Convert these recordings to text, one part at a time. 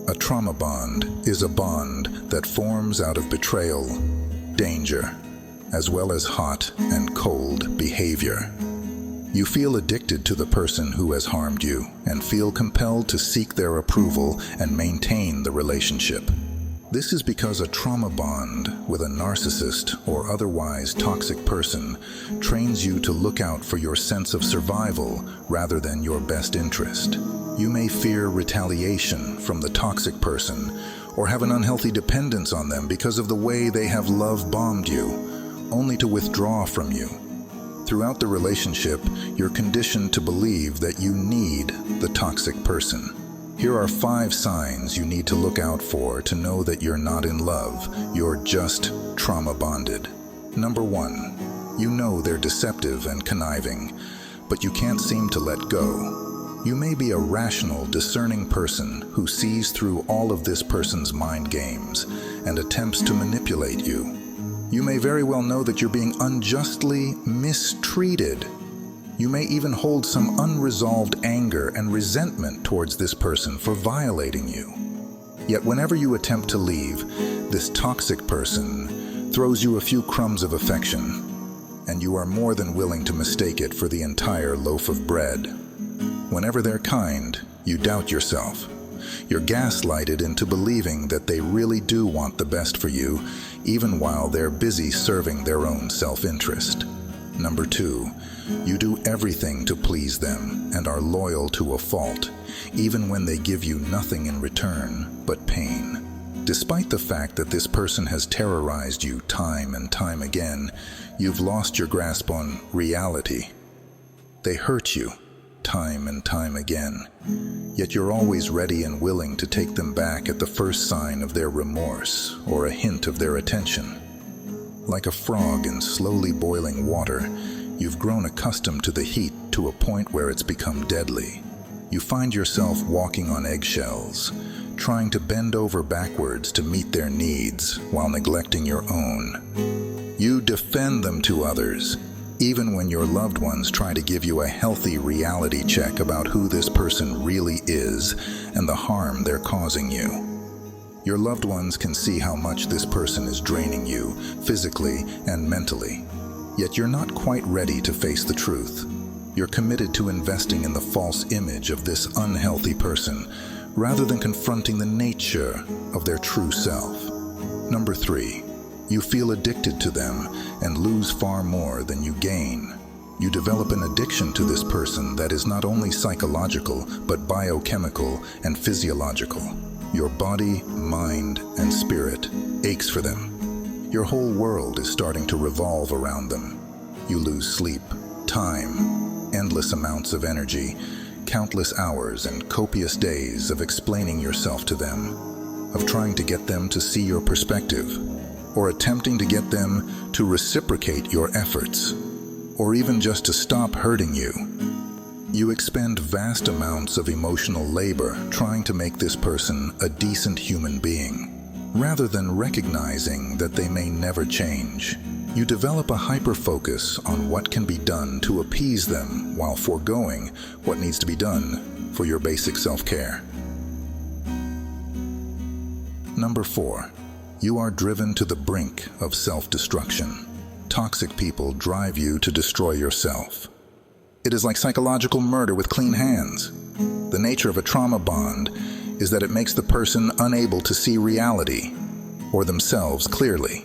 A trauma bond is a bond that forms out of betrayal, danger, as well as hot and cold behavior. You feel addicted to the person who has harmed you and feel compelled to seek their approval and maintain the relationship. This is because a trauma bond with a narcissist or otherwise toxic person trains you to look out for your sense of survival rather than your best interest. You may fear retaliation from the toxic person or have an unhealthy dependence on them because of the way they have love-bombed you, only to withdraw from you. Throughout the relationship, you're conditioned to believe that you need the toxic person. Here are 5 signs you need to look out for to know that you're not in love, you're just trauma bonded. Number 1, you know they're deceptive and conniving, but you can't seem to let go. You may be a rational, discerning person who sees through all of this person's mind games and attempts to manipulate you. You may very well know that you're being unjustly mistreated. You may even hold some unresolved anger and resentment towards this person for violating you. Yet whenever you attempt to leave, this toxic person throws you a few crumbs of affection, and you are more than willing to mistake it for the entire loaf of bread. Whenever they're kind, you doubt yourself. You're gaslighted into believing that they really do want the best for you, even while they're busy serving their own self-interest. Number 2, you do everything to please them and are loyal to a fault, even when they give you nothing in return but pain. Despite the fact that this person has terrorized you time and time again, you've lost your grasp on reality. They hurt you time and time again, yet you're always ready and willing to take them back at the first sign of their remorse or a hint of their attention. Like a frog in slowly boiling water, you've grown accustomed to the heat to a point where it's become deadly. You find yourself walking on eggshells, trying to bend over backwards to meet their needs while neglecting your own. You defend them to others, even when your loved ones try to give you a healthy reality check about who this person really is and the harm they're causing you. Your loved ones can see how much this person is draining you, physically and mentally. Yet you're not quite ready to face the truth. You're committed to investing in the false image of this unhealthy person, rather than confronting the nature of their true self. Number 3, you feel addicted to them and lose far more than you gain. You develop an addiction to this person that is not only psychological, but biochemical and physiological. Your body, mind, and spirit aches for them. Your whole world is starting to revolve around them. You lose sleep, time, endless amounts of energy, countless hours and copious days of explaining yourself to them, of trying to get them to see your perspective, or attempting to get them to reciprocate your efforts, or even just to stop hurting you. You expend vast amounts of emotional labor trying to make this person a decent human being, rather than recognizing that they may never change. You develop a hyper-focus on what can be done to appease them while foregoing what needs to be done for your basic self-care. Number 4, you are driven to the brink of self-destruction. Toxic people drive you to destroy yourself. It is like psychological murder with clean hands. The nature of a trauma bond is that it makes the person unable to see reality or themselves clearly.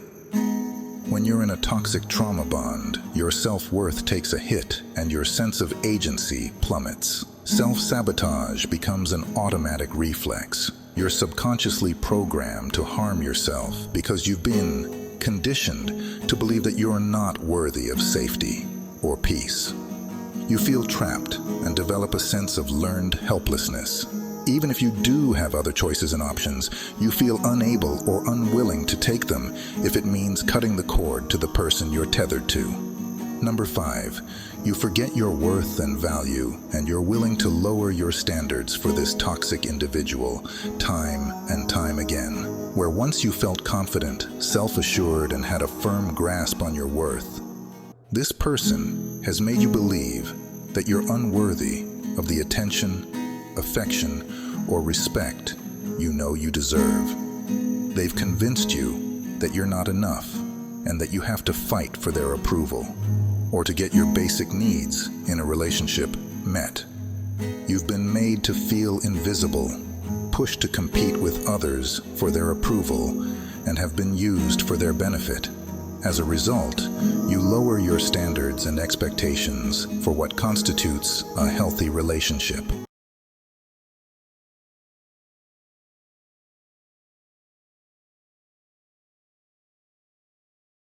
When you're in a toxic trauma bond, your self-worth takes a hit and your sense of agency plummets. Self-sabotage becomes an automatic reflex. You're subconsciously programmed to harm yourself because you've been conditioned to believe that you're not worthy of safety or peace. You feel trapped and develop a sense of learned helplessness. Even if you do have other choices and options, you feel unable or unwilling to take them if it means cutting the cord to the person you're tethered to. Number 5, you forget your worth and value, and you're willing to lower your standards for this toxic individual time and time again. Where once you felt confident, self-assured, and had a firm grasp on your worth, this person has made you believe that you're unworthy of the attention, affection, or respect you know you deserve. They've convinced you that you're not enough and that you have to fight for their approval or to get your basic needs in a relationship met. You've been made to feel invisible, pushed to compete with others for their approval, and have been used for their benefit. As a result, you lower your standards and expectations for what constitutes a healthy relationship.